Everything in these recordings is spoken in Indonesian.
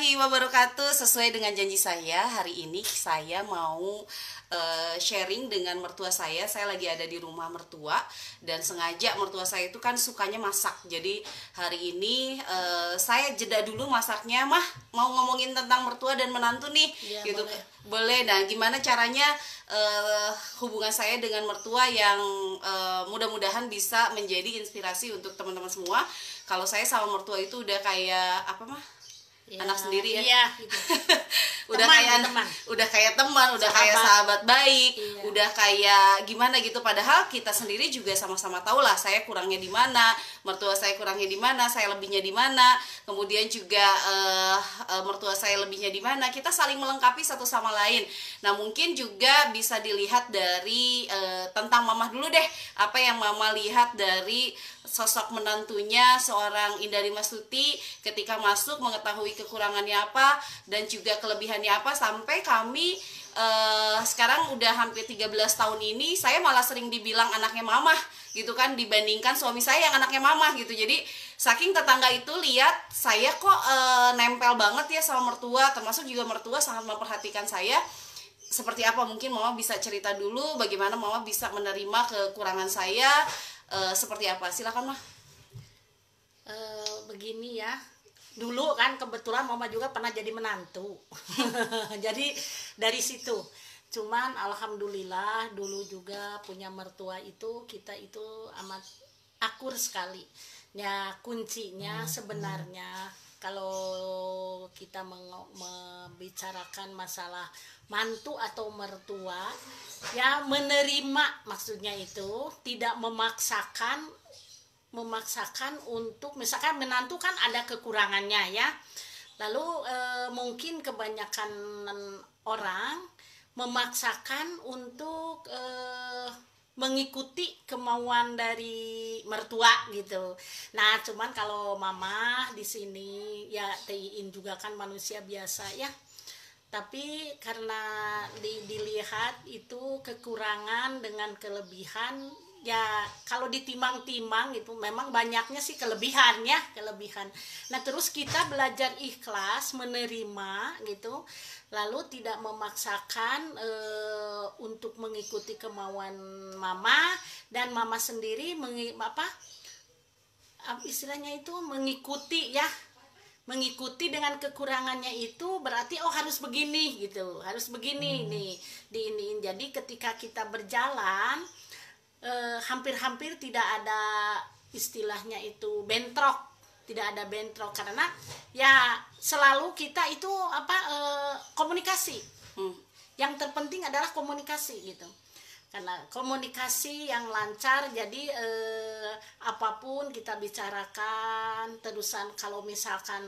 warahmatullahi wabarakatuh. Sesuai dengan janji saya, hari ini saya mau sharing dengan mertua saya. Saya lagi ada di rumah mertua dan sengaja mertua saya itu kan sukanya masak. Jadi hari ini saya jeda dulu masaknya, Mah. Mau ngomongin tentang mertua dan menantu nih, Ya, gitu. boleh. Boleh. Nah, gimana caranya hubungan saya dengan mertua yang mudah-mudahan bisa menjadi inspirasi untuk teman-teman semua. Kalau saya sama mertua itu udah kayak apa, Mah? Ya, Anak sendiri ya. Iya, gitu. udah Teman, kayak teman. udah kayak teman, udah kayak sahabat baik, Iya. udah kayak gimana gitu. Padahal kita sendiri juga sama-sama tahu lah saya kurangnya di mana, mertua saya kurangnya di mana, saya lebihnya di mana. Kemudian juga mertua saya lebihnya di mana. Kita saling melengkapi satu sama lain. Nah, mungkin juga bisa dilihat dari tentang Mama dulu deh. Apa yang Mama lihat dari sosok menantunya seorang Indari Mastuti ketika masuk, mengetahui kekurangannya apa dan juga kelebihannya apa, sampai kami sekarang udah hampir 13 tahun ini saya malah sering dibilang anaknya Mama gitu kan, dibandingkan suami saya yang anaknya Mama gitu. Jadi saking tetangga itu lihat saya kok nempel banget ya sama mertua, termasuk juga mertua sangat memperhatikan saya. Seperti apa, mungkin Mama bisa cerita dulu bagaimana Mama bisa menerima kekurangan saya, seperti apa, silakan Mah. Begini ya, dulu kan kebetulan Mama juga pernah jadi menantu. Jadi dari situ, cuman alhamdulillah dulu juga punya mertua itu, kita itu amat akur sekali ya. Kuncinya sebenarnya kalau kita membicarakan masalah mantu atau mertua ya, menerima, maksudnya itu tidak memaksakan untuk, misalkan menantu kan ada kekurangannya ya, lalu mungkin kebanyakan orang memaksakan untuk mengikuti kemauan dari mertua gitu. Nah, cuman kalau Mama di sini ya, Teiin juga kan manusia biasa ya. Tapi karena dilihat itu kekurangan dengan kelebihan ya, kalau ditimang-timang itu memang banyaknya sih kelebihan. Nah, terus kita belajar ikhlas menerima gitu, lalu tidak memaksakan untuk mengikuti kemauan Mama, dan Mama sendiri istilahnya itu mengikuti ya, mengikuti dengan kekurangannya itu berarti harus begini gitu, harus begini nih diiniin. Jadi ketika kita berjalan hampir-hampir tidak ada istilahnya itu bentrok, tidak ada bentrok, karena ya selalu kita itu komunikasi. Yang terpenting adalah komunikasi gitu. Karena komunikasi yang lancar, jadi apapun kita bicarakan. Terusan kalau misalkan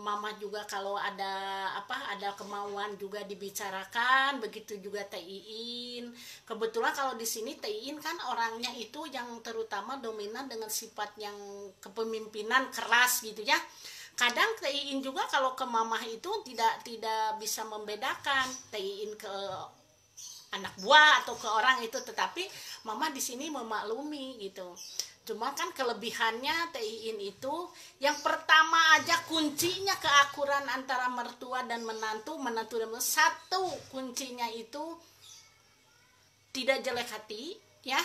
Mama juga kalau ada kemauan juga dibicarakan, begitu juga Teiin. Kebetulan kalau di sini Teiin kan orangnya itu yang terutama dominan dengan sifat yang kepemimpinan keras gitu ya. Kadang Teiin juga kalau ke Mama itu tidak bisa membedakan Teiin ke anak buah atau ke orang itu, tetapi Mama di sini memaklumi gitu. Cuma kan kelebihannya Teiin itu yang pertama aja, kuncinya keakuran antara mertua dan menantu dan satu kuncinya itu tidak jelek hati ya.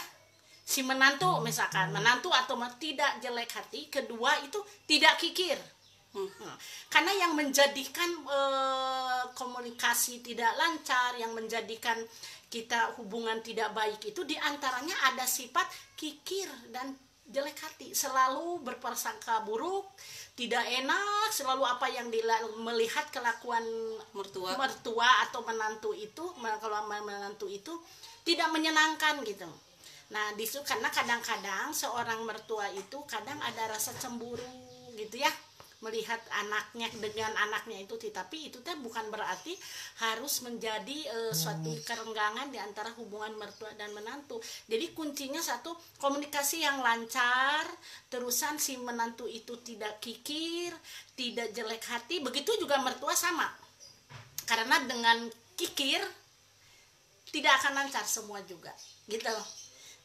Si menantu misalkan menantu atau tidak jelek hati. Kedua itu tidak kikir. Karena yang menjadikan komunikasi tidak lancar, yang menjadikan kita hubungan tidak baik itu diantaranya ada sifat kikir dan jelek hati, selalu berprasangka buruk, tidak enak, selalu apa yang melihat kelakuan mertua atau menantu itu, kalau menantu itu tidak menyenangkan gitu. Nah, karena kadang-kadang seorang mertua itu kadang ada rasa cemburu gitu ya, melihat anaknya dengan anaknya itu, tapi itu bukan berarti harus menjadi suatu kerenggangan di antara hubungan mertua dan menantu. Jadi kuncinya satu, komunikasi yang lancar, terusan si menantu itu tidak kikir, tidak jelek hati, begitu juga mertua sama. Karena dengan kikir tidak akan lancar semua juga gitu.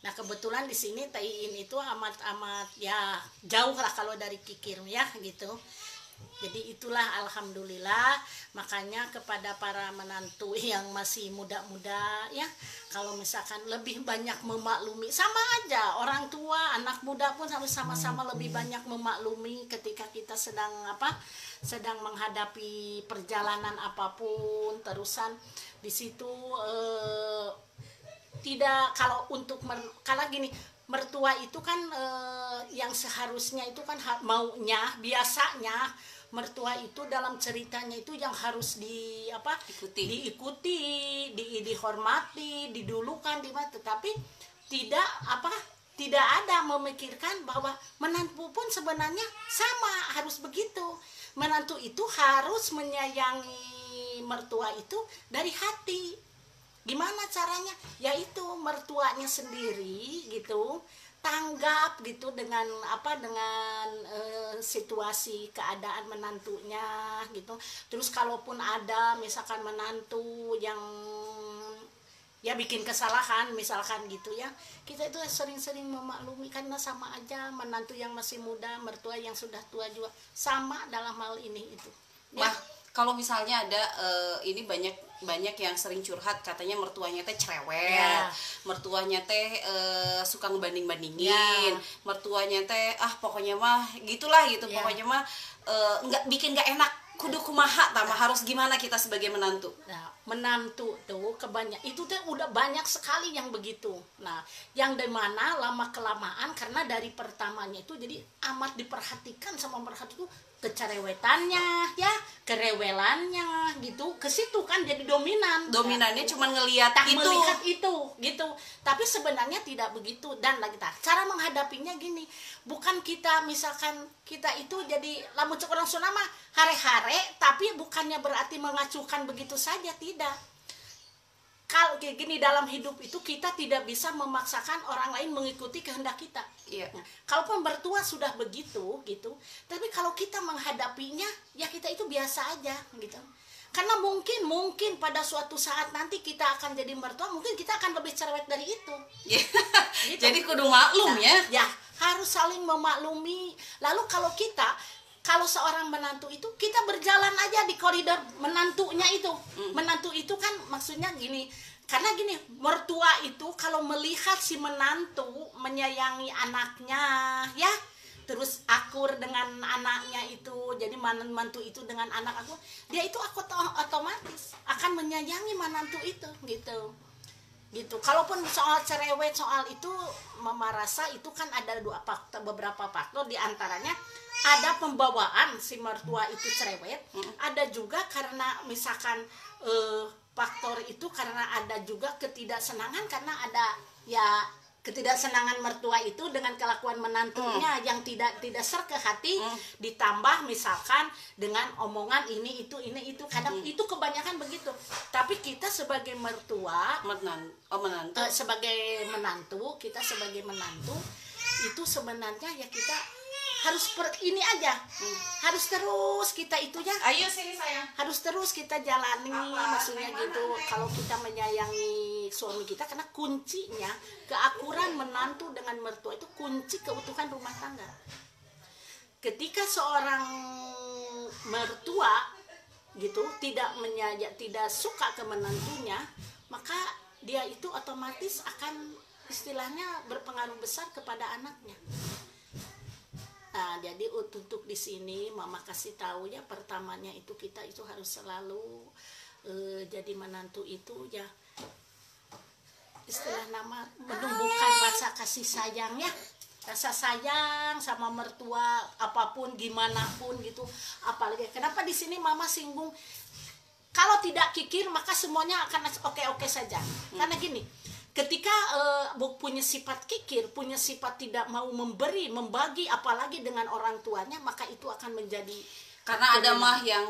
Nah, kebetulan di sini Teiin itu amat ya jauh lah kalau dari kikir ya gitu. Jadi itulah alhamdulillah, makanya kepada para menantu yang masih muda-muda ya, kalau misalkan lebih banyak memaklumi, sama aja orang tua, anak muda pun sama-sama lebih banyak memaklumi ketika kita sedang sedang menghadapi perjalanan apapun, terusan di situ tidak, kalau untuk kalau gini, mertua itu kan yang seharusnya itu kan maunya, biasanya mertua itu dalam ceritanya itu yang harus diikuti, dihormati, didulukan, tetapi tidak tidak ada memikirkan bahwa menantu pun sebenarnya sama, harus begitu. Menantu itu harus menyayangi mertua itu dari hati. Gimana caranya? Yaitu mertuanya sendiri gitu, tanggap gitu dengan situasi keadaan menantunya gitu. Terus kalaupun ada misalkan menantu yang ya bikin kesalahan misalkan gitu ya, kita itu sering-sering memaklumi, karena sama aja menantu yang masih muda, mertua yang sudah tua juga sama dalam hal ini itu ya. Kalau misalnya ada ini banyak yang sering curhat, katanya mertuanya teh cerewet, Ya. mertuanya teh suka ngebanding-bandingin, Ya. mertuanya teh pokoknya mah gitulah gitu, Ya. pokoknya mah bikin nggak enak, kudu kumaha, harus gimana kita sebagai menantu. Nah, menantu tuh itu tuh udah banyak sekali yang begitu. Nah, yang dimana lama kelamaan karena dari pertamanya itu jadi amat diperhatikan sama mereka itu, kecerewetannya ya, kerewelannya gitu, ke situ kan jadi Dominannya cuma ngelihat itu, melihat itu gitu. Tapi sebenarnya tidak begitu. Dan lagi cara menghadapinya gini, bukan kita misalkan kita itu jadi lamun cek orang Sunda mah hare-hare, tapi bukannya berarti mengacuhkan begitu saja, tidak. Kalau kayak gini, dalam hidup itu kita tidak bisa memaksakan orang lain mengikuti kehendak kita. Iya. Nah, kalaupun bertua sudah begitu gitu, tapi kalau kita menghadapinya ya kita itu biasa aja gitu. Karena mungkin pada suatu saat nanti kita akan jadi mertua, mungkin kita akan lebih cerewet dari itu. Gitu. Gitu. Jadi kudu maklum ya. Ya, harus saling memaklumi. Lalu kalau seorang menantu itu, kita berjalan aja di koridor menantunya itu. Menantu itu kan maksudnya gini, karena gini, mertua itu kalau melihat si menantu menyayangi anaknya ya, terus akur dengan anaknya itu, jadi menantu itu dengan anak aku, dia itu otomatis akan menyayangi menantu itu gitu. Kalaupun soal cerewet, soal itu mama rasa itu kan ada beberapa faktor, diantaranya ada pembawaan si mertua itu cerewet, ada juga karena misalkan faktor itu karena ada juga ketidaksenangan, karena ada ya ketidaksenangan mertua itu dengan kelakuan menantunya yang tidak ser ke hati, ditambah misalkan dengan omongan ini itu kadang itu kebanyakan begitu. Tapi kita sebagai mertua, menantu, sebagai menantu itu sebenarnya ya kita harus ini aja, harus terus kita itu ya, ayo sini sayang, harus terus kita jalani maksudnya gitu. Kalau kita menyayangi suami kita, karena kuncinya keakuran menantu dengan mertua itu kunci keutuhan rumah tangga. Ketika seorang mertua gitu tidak suka ke menantunya, maka dia itu otomatis akan istilahnya berpengaruh besar kepada anaknya. Nah, jadi untuk di sini mama kasih tahu ya, pertamanya itu kita itu harus selalu jadi menantu itu ya, istilah nama menumbuhkan rasa kasih sayang ya, rasa sayang sama mertua apapun gimana pun gitu. Apalagi kenapa di sini mama singgung kalau tidak kikir maka semuanya akan oke-oke saja. Karena gini, ketika punya sifat kikir, punya sifat tidak mau membagi apalagi dengan orang tuanya, maka itu akan menjadi, karena ada mah yang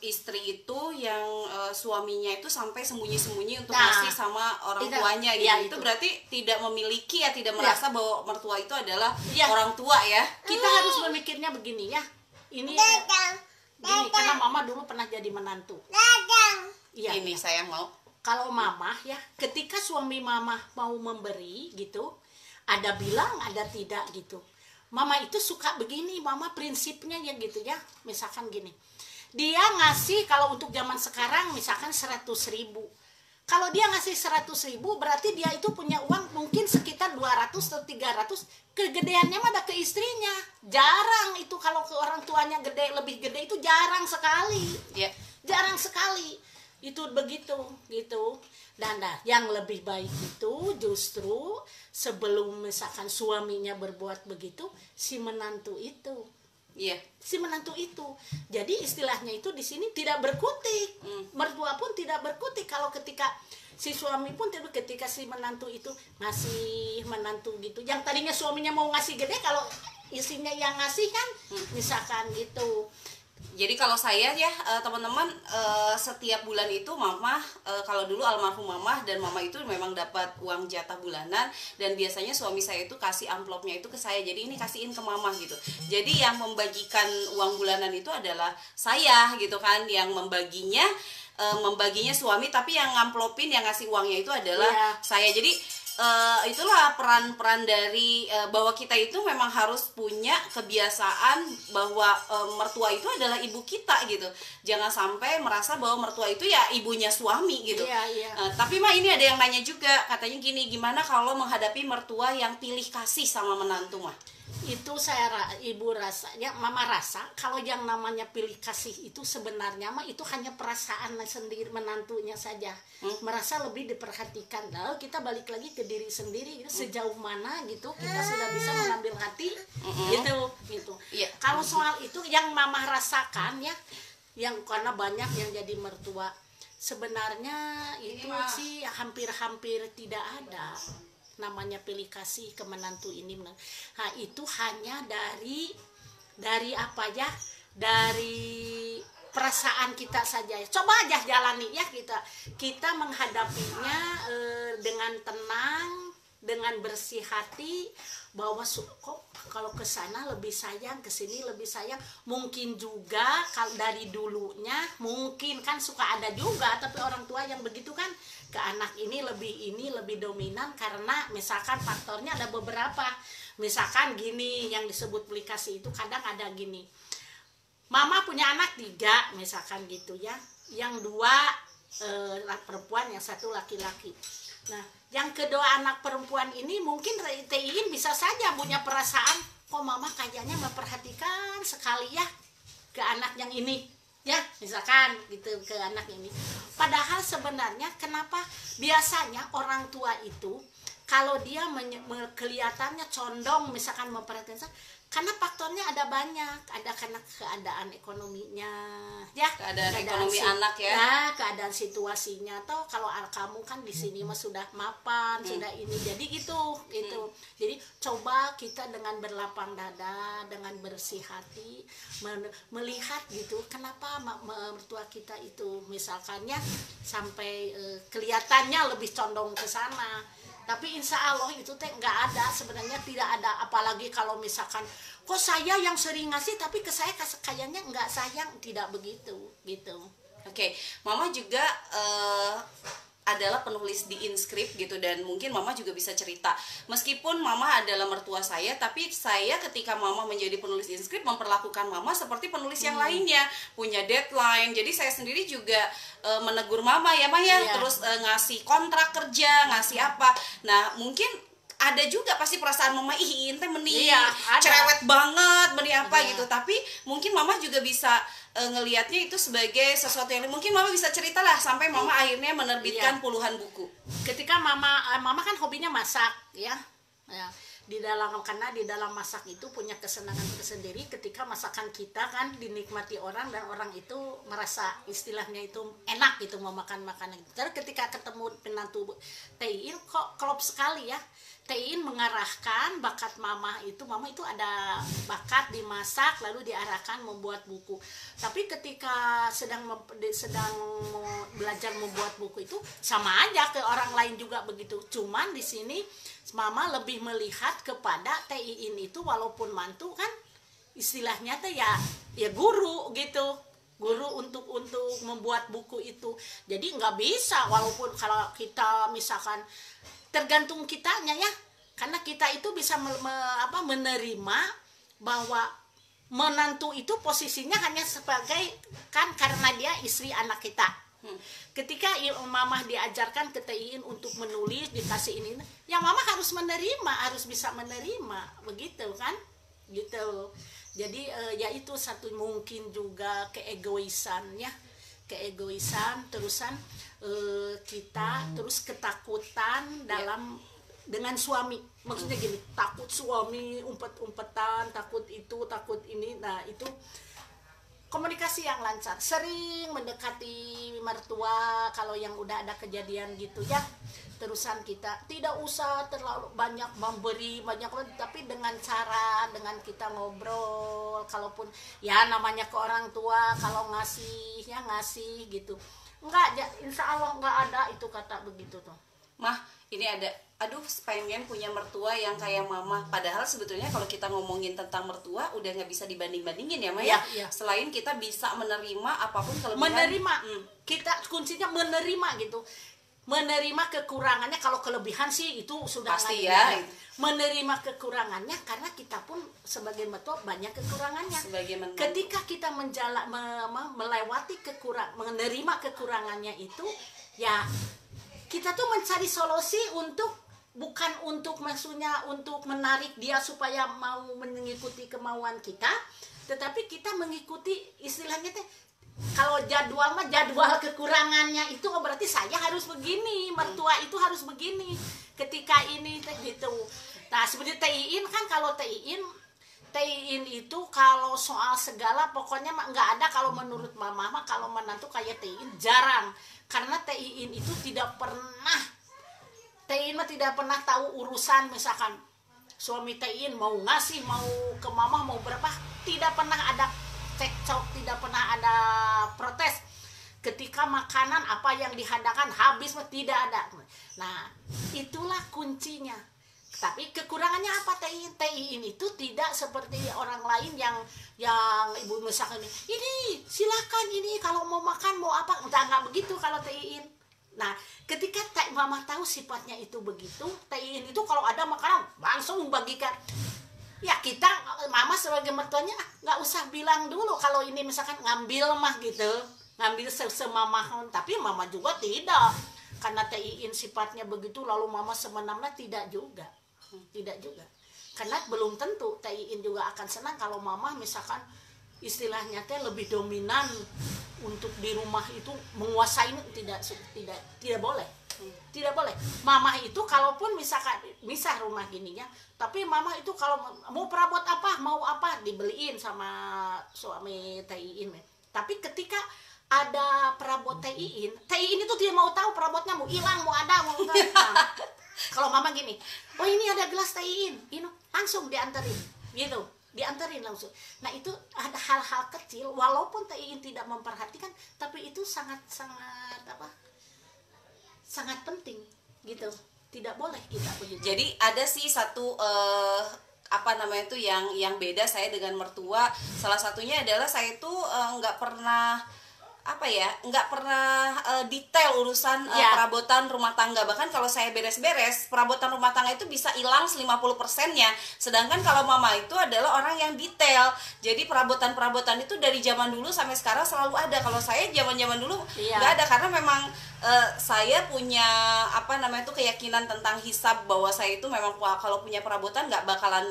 istri itu yang suaminya itu sampai sembunyi-sembunyi untuk ngasih sama orang tuanya gitu. Ya, itu berarti tidak memiliki ya, tidak merasa bahwa mertua itu adalah ya, orang tua ya. Kita harus memikirnya begini ya. Ini gini, karena mama dulu pernah jadi menantu. Iya. Ini sayang mau. Kalau mama ya, ketika suami mama mau memberi gitu, ada bilang ada tidak gitu, mama itu suka begini, mama prinsipnya ya gitu ya, misalkan gini, dia ngasih kalau untuk zaman sekarang misalkan 100.000. Kalau dia ngasih 100.000 berarti dia itu punya uang mungkin sekitar 200 atau 300. Kegedeannya mah ada ke istrinya. Jarang itu kalau ke orang tuanya gede, lebih gede itu jarang sekali. Ya. Jarang sekali. Itu begitu gitu. Dan yang lebih baik itu justru sebelum misalkan suaminya berbuat begitu, si menantu itu. Iya. Si menantu itu. Jadi istilahnya itu di sini tidak berkutik. Mertua pun tidak berkutik kalau ketika si suami pun tidak, ketika si menantu itu ngasih menantu gitu. Yang tadinya suaminya mau ngasih gede, kalau istrinya yang ngasih kan misalkan gitu. Jadi kalau saya ya teman-teman, setiap bulan itu mama, kalau dulu almarhum mama dan mama itu memang dapat uang jatah bulanan, dan biasanya suami saya itu kasih amplopnya itu ke saya, jadi ini kasihin ke mama gitu. Jadi yang membagikan uang bulanan itu adalah saya gitu kan, yang membaginya suami, tapi yang ngamplopin, yang ngasih uangnya itu adalah saya. Jadi itulah peran-peran dari bahwa kita itu memang harus punya kebiasaan bahwa mertua itu adalah ibu kita gitu. Jangan sampai merasa bahwa mertua itu ya ibunya suami gitu. Tapi mah ini ada yang nanya juga, katanya gini, gimana kalau menghadapi mertua yang pilih kasih sama menantu mah? Itu mama rasa kalau yang namanya pilih kasih itu sebenarnya mah itu hanya perasaan sendiri menantunya saja, merasa lebih diperhatikan. Lalu kita balik lagi ke diri sendiri gitu, sejauh mana gitu kita sudah bisa mengambil hati gitu. Kalau soal itu yang mama rasakan ya, yang karena banyak yang jadi mertua sebenarnya itu sih hampir-hampir tidak ada namanya pilih kasih ke menantu ini. Nah itu hanya dari apa ya, dari perasaan kita saja. Coba aja jalani ya, kita menghadapinya dengan tenang, dengan bersih hati, bahwa kok kalau ke sana lebih sayang, ke sini lebih sayang. Mungkin juga kalau dari dulunya mungkin kan suka ada juga, tapi orang tua yang begitu kan ke anak ini lebih dominan, karena misalkan faktornya ada beberapa. Misalkan gini, yang disebut pilih kasih itu kadang ada gini, mama punya anak 3 misalkan gitu ya, yang 2 perempuan, yang 1 laki-laki. Nah yang kedua anak perempuan ini mungkin Teiin bisa saja punya perasaan, kok mama kayaknya memperhatikan sekali ya ke anak yang ini ya, misalkan gitu, ke anak ini. Padahal sebenarnya kenapa biasanya orang tua itu kalau dia kelihatannya condong misalkan memperhatikan, karena faktornya ada banyak, ada karena keadaan ekonominya ya, keadaan ekonomi anak ya, keadaan situasinya. Atau kalau kamu kan di sini mah sudah mapan, sudah ini, jadi gitu. Jadi coba kita dengan berlapang dada, dengan bersih hati melihat gitu, kenapa mertua kita itu misalkannya sampai kelihatannya lebih condong ke sana. Tapi insya Allah itu teh nggak ada, sebenarnya tidak ada. Apalagi kalau misalkan kok saya yang sering ngasih tapi ke saya kayaknya nggak sayang, tidak begitu gitu. Oke, mama juga adalah penulis di Inscript gitu, dan mungkin mama juga bisa cerita, meskipun mama adalah mertua saya, tapi saya ketika mama menjadi penulis Inscript memperlakukan mama seperti penulis yang lainnya, punya deadline. Jadi saya sendiri juga menegur mama ya terus ngasih kontrak kerja, ngasih apa. Nah mungkin ada juga pasti perasaan mama, ih teh meni cerewet banget, meni apa gitu. Tapi mungkin mama juga bisa ngelihatnya itu sebagai sesuatu yang mungkin mama bisa cerita lah, sampai mama akhirnya menerbitkan puluhan buku. Ketika mama kan hobinya masak ya, karena di dalam masak itu punya kesenangan tersendiri. Ketika masakan kita kan dinikmati orang dan orang itu merasa istilahnya itu enak gitu mau makan makanan itu. Terus ketika ketemu penantu Teiin, kok klop sekali ya. Teiin mengarahkan bakat mama itu ada bakat dimasak, lalu diarahkan membuat buku. Tapi ketika sedang belajar membuat buku itu sama aja ke orang lain juga begitu. Cuman di sini mama lebih melihat kepada Teiin itu walaupun mantu kan istilahnya teh ya guru gitu. Guru untuk membuat buku itu. Jadi nggak bisa, walaupun kalau kita misalkan tergantung kitanya ya, karena kita itu bisa menerima bahwa menantu itu posisinya hanya sebagai, kan karena dia istri anak kita. Ketika mama diajarkan ke TIIN untuk menulis, dikasih ini, ya mama harus menerima, harus bisa menerima, begitu kan, gitu. Jadi ya itu satu mungkin juga keegoisan ya, keegoisan, terusan kita terus ketakutan dalam dengan suami, maksudnya gini, takut suami umpet-umpetan, takut itu, takut ini. Nah itu komunikasi yang lancar, sering mendekati mertua kalau yang udah ada kejadian gitu ya. Terusan kita tidak usah terlalu banyak memberi, tapi dengan cara, dengan kita ngobrol, kalaupun ya namanya ke orang tua, kalau ngasih ya ngasih gitu. Enggak, insya Allah enggak ada itu kata begitu tuh. Mah, ini ada, aduh pengen punya mertua yang kayak mama. Padahal sebetulnya kalau kita ngomongin tentang mertua udah nggak bisa dibanding-bandingin ya Maya. Ya. Selain kita bisa menerima apapun kelebihan. Menerima, kita kuncinya menerima gitu. Menerima kekurangannya, kalau kelebihan sih itu sudah pasti ya. Menerima kekurangannya karena kita pun sebagai mertua banyak kekurangannya. Ketika kita melewati menerima kekurangannya itu, ya kita tuh mencari solusi untuk, bukan untuk maksudnya untuk menarik dia supaya mau mengikuti kemauan kita, tetapi kita mengikuti istilahnya teh, kalau jadwal mah jadwal kekurangannya itu berarti saya harus begini, mertua itu harus begini ketika ini teh gitu. Nah seperti TIIN kan, kalau TIIN itu kalau soal segala pokoknya nggak ada, kalau menurut mama mah kalau menantu kayak TIIN jarang. Karena TIIN itu tidak pernah tahu urusan, misalkan suami TIIN mau ngasih, mau ke mama, mau berapa, tidak pernah ada cekcok, tidak pernah ada protes. Ketika makanan apa yang dihadakan habis, tidak ada. Nah itulah kuncinya. Tapi kekurangannya apa TIIN? TIIN itu tidak seperti orang lain yang ibu misalkan ini silakan, ini kalau mau makan mau apa, enggak begitu kalau TIIN. Nah ketika mama tahu sifatnya itu begitu, TIIN itu kalau ada makanan langsung bagikan. Ya kita mama sebagai mertuanya nggak usah bilang dulu kalau ini misalkan ngambil mah gitu, ngambil semamahon. Tapi mama juga tidak, karena TIIN sifatnya begitu lalu mama semena-mena, tidak juga. Karena belum tentu TIIN juga akan senang kalau mama misalkan istilahnya teh lebih dominan untuk di rumah itu menguasai. Tidak boleh. Mama itu kalaupun misalkan rumah gininya, tapi mama itu kalau mau perabot apa, mau apa dibeliin sama suami TIIN. Tapi ketika ada perabot TIIN itu dia mau tahu perabotnya mau hilang, mau ada, mau enggak. Kalau mama gini, oh ini ada gelas TIIN, ini langsung dianterin, gitu, dianterin langsung. Nah itu ada hal-hal kecil, walaupun TIIN tidak memperhatikan, tapi itu sangat penting, gitu. Tidak boleh kita begitu. Jadi ada sih satu yang beda saya dengan mertua. Salah satunya adalah saya itu nggak pernah detail urusan perabotan rumah tangga. Bahkan kalau saya beres-beres, perabotan rumah tangga itu bisa hilang 50%-nya. Sedangkan kalau mama itu adalah orang yang detail. Jadi perabotan-perabotan itu dari zaman dulu sampai sekarang selalu ada. Kalau saya zaman-zaman dulu nggak ada, karena memang saya punya keyakinan tentang hisab, bahwa saya itu memang kalau punya perabotan nggak bakalan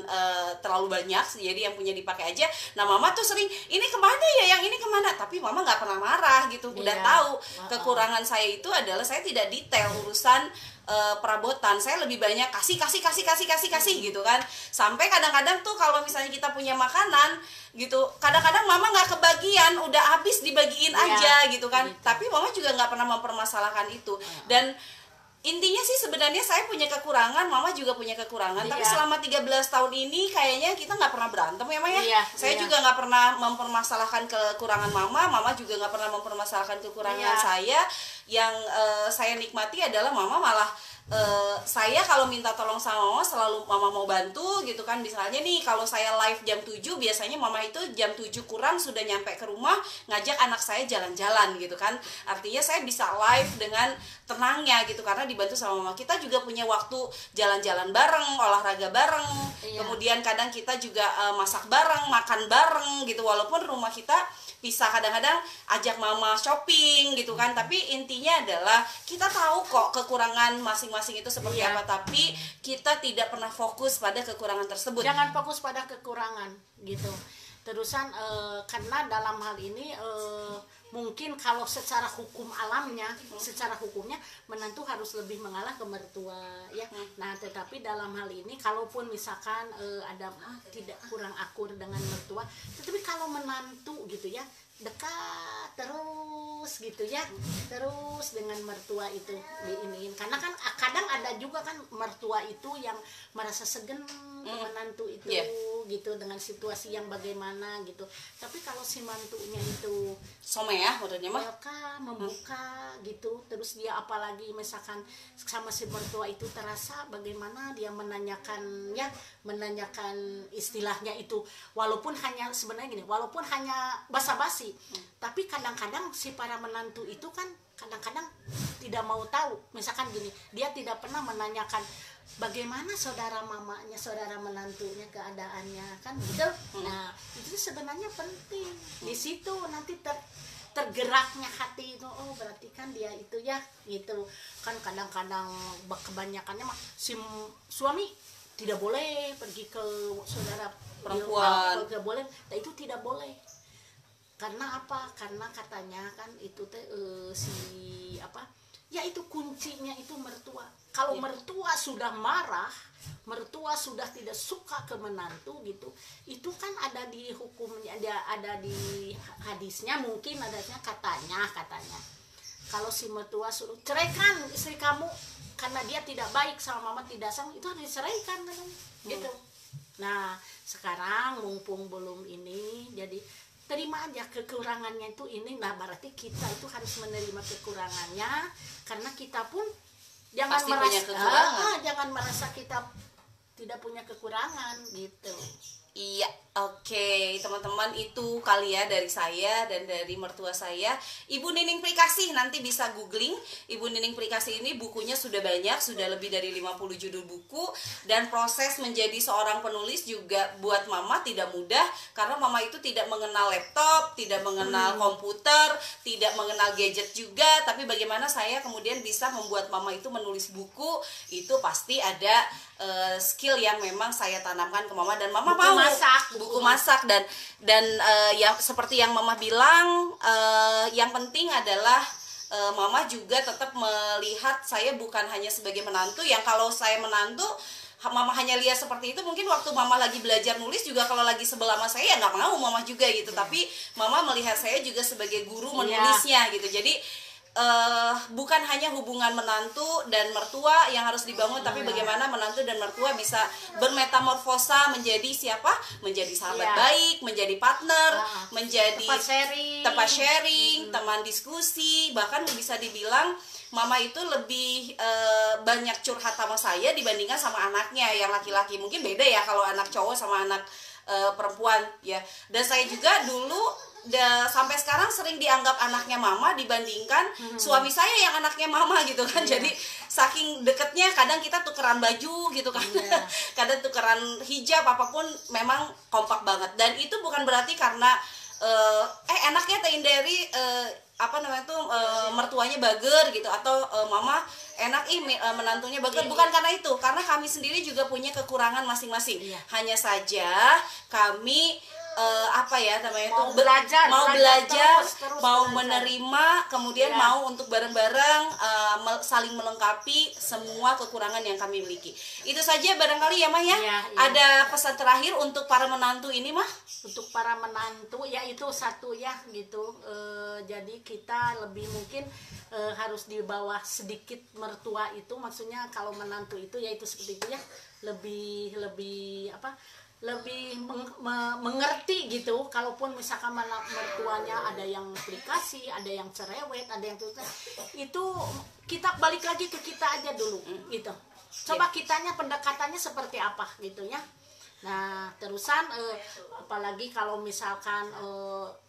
terlalu banyak, jadi yang punya dipakai aja. Nah mama tuh sering, ini kemana ya, yang ini kemana, tapi mama nggak pernah marah gitu. Udah tahu kekurangan saya itu adalah saya tidak detail urusan perabotan. Saya lebih banyak kasih gitu kan. Sampai kadang-kadang tuh kalau misalnya kita punya makanan gitu, kadang-kadang mama nggak kebagian, udah habis dibagiin aja gitu kan. Tapi mama juga nggak pernah mempermasalahkan itu. Dan intinya sih sebenarnya saya punya kekurangan, mama juga punya kekurangan. Tapi selama 13 tahun ini kayaknya kita nggak pernah berantem ya Maya. Saya juga nggak pernah mempermasalahkan kekurangan mama juga nggak pernah mempermasalahkan kekurangan saya. Yang saya nikmati adalah mama malah saya kalau minta tolong sama mama selalu mama mau bantu gitu kan. Misalnya nih kalau saya live jam 7, biasanya mama itu jam 7 kurang sudah nyampe ke rumah ngajak anak saya jalan-jalan gitu kan. Artinya saya bisa live dengan tenangnya gitu karena dibantu sama mama. Kita juga punya waktu jalan-jalan bareng, olahraga bareng. Iya. Kemudian kadang kita juga masak bareng, makan bareng gitu, walaupun rumah kita bisa kadang-kadang ajak mama shopping gitu kan, tapi intinya adalah kita tahu kok kekurangan masing-masing itu seperti Iya. apa, tapi kita tidak pernah fokus pada kekurangan tersebut. Jangan fokus pada kekurangan gitu. Terusan karena dalam hal ini mungkin kalau secara hukum alamnya, secara hukumnya menantu harus lebih mengalah ke mertua ya. Nah, tetapi dalam hal ini kalaupun misalkan ada tidak kurang akur dengan mertua, tetapi kalau menantu gitu ya dekat terus gitu ya, terus dengan mertua itu diiniin, karena kan kadang ada juga kan mertua itu yang merasa segen ke menantu itu gitu dengan situasi yang bagaimana gitu. Tapi kalau si mantunya itu Some ya menurutnya mah membuka gitu, terus dia apalagi misalkan sama si mertua itu terasa bagaimana dia menanyakan istilahnya itu, walaupun hanya sebenarnya gini, walaupun hanya basa-basi, tapi kadang-kadang si para menantu itu kan kadang-kadang tidak mau tahu, misalkan gini, dia tidak pernah menanyakan bagaimana saudara mamanya, saudara menantunya keadaannya kan gitu. Nah, itu sebenarnya penting. Di situ nanti tergeraknya hati itu, oh berarti kan dia itu ya gitu kan. Kadang-kadang kebanyakannya mah si suami tidak boleh pergi ke saudara perempuan, tidak boleh. Nah, itu tidak boleh. Karena apa? Karena katanya kan itu si apa? Ya itu kuncinya itu mertua. Kalau mertua sudah marah, mertua sudah tidak suka ke menantu gitu, itu kan ada di hukumnya, ada di hadisnya, mungkin adanya katanya kalau si mertua suruh ceraikan istri kamu karena dia tidak baik sama mama, tidak sama, itu harus diceraikan kan gitu. Nah, sekarang mumpung belum ini, jadi terima aja kekurangannya itu ini. Nah, berarti kita itu harus menerima kekurangannya, karena kita pun jangan pasti punya kekurangan. jangan merasa kita tidak punya kekurangan gitu. Iya, oke, teman-teman, itu kali ya dari saya dan dari mertua saya, Ibu Nining Prikasih. Nanti bisa googling Ibu Nining Prikasih ini, bukunya sudah banyak, sudah lebih dari 50 judul buku. Dan proses menjadi seorang penulis juga buat mama tidak mudah, karena mama itu tidak mengenal laptop, tidak mengenal komputer, tidak mengenal gadget juga. Tapi bagaimana saya kemudian bisa membuat mama itu menulis buku, itu pasti ada skill yang memang saya tanamkan ke mama, dan mama mau buku masak. Dan yang seperti yang mama bilang, yang penting adalah mama juga tetap melihat saya bukan hanya sebagai menantu, yang kalau saya menantu mama hanya lihat seperti itu, mungkin waktu mama lagi belajar nulis juga kalau lagi sebelah sama saya ya nggak mau mama juga gitu. Tapi mama melihat saya juga sebagai guru menulisnya gitu. Jadi bukan hanya hubungan menantu dan mertua yang harus dibangun, tapi bagaimana menantu dan mertua bisa bermetamorfosa menjadi siapa? Menjadi sahabat baik, menjadi partner, menjadi tempat sharing, teman diskusi. Bahkan bisa dibilang mama itu lebih banyak curhat sama saya dibandingkan sama anaknya yang laki-laki. Mungkin beda ya kalau anak cowok sama anak perempuan ya. Dan saya juga dulu sampai sekarang sering dianggap anaknya mama dibandingkan suami saya yang anaknya mama gitu kan. Jadi saking deketnya kadang kita tukeran baju gitu kan. Kadang tukeran hijab, apapun memang kompak banget. Dan itu bukan berarti karena enaknya Teh Inderi mertuanya bager gitu, atau mama enak menantunya bager. Bukan karena itu, karena kami sendiri juga punya kekurangan masing-masing. Hanya saja kami mau belajar, mau menerima, kemudian mau untuk bareng-bareng saling melengkapi semua kekurangan yang kami miliki. Itu saja barangkali ya Mah ya. Ada pesan terakhir untuk para menantu ini Mah? Untuk para menantu ya itu satu ya gitu. Jadi kita lebih mungkin harus di bawah sedikit mertua itu, maksudnya kalau menantu itu ya itu seperti itu ya, lebih mengerti gitu. Kalaupun misalkan mertuanya ada yang aplikasi, ada yang cerewet, ada yang itu kita balik lagi ke kita aja dulu gitu. Coba kitanya pendekatannya seperti apa gitu ya. Nah terusan apalagi kalau misalkan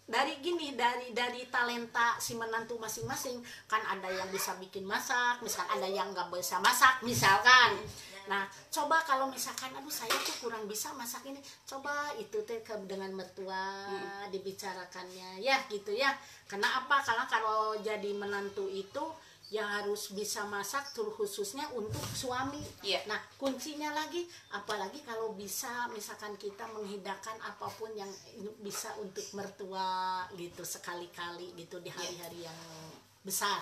dari talenta si menantu masing-masing, kan ada yang bisa bikin masak, misalkan ada yang nggak bisa masak misalkan. Nah coba kalau misalkan aduh saya tuh kurang bisa masak ini, coba itu teh dengan mertua dibicarakannya ya gitu ya. Karena apa? Karena kalau jadi menantu itu yang harus bisa masak khususnya untuk suami. Nah kuncinya lagi, apalagi kalau bisa misalkan kita menghidangkan apapun yang bisa untuk mertua gitu sekali-kali gitu di hari-hari yang besar.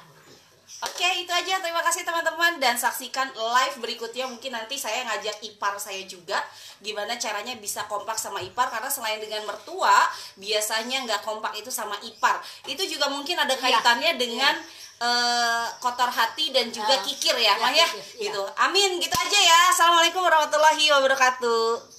Oke, itu aja. Terima kasih teman-teman, dan saksikan live berikutnya. Mungkin nanti saya ngajak ipar saya juga, gimana caranya bisa kompak sama ipar. Karena selain dengan mertua, biasanya nggak kompak itu sama ipar. Itu juga mungkin ada kaitannya dengan kotor hati dan juga kikir ya, Mah ya, gitu. Amin, gitu aja ya. Assalamualaikum warahmatullahi wabarakatuh.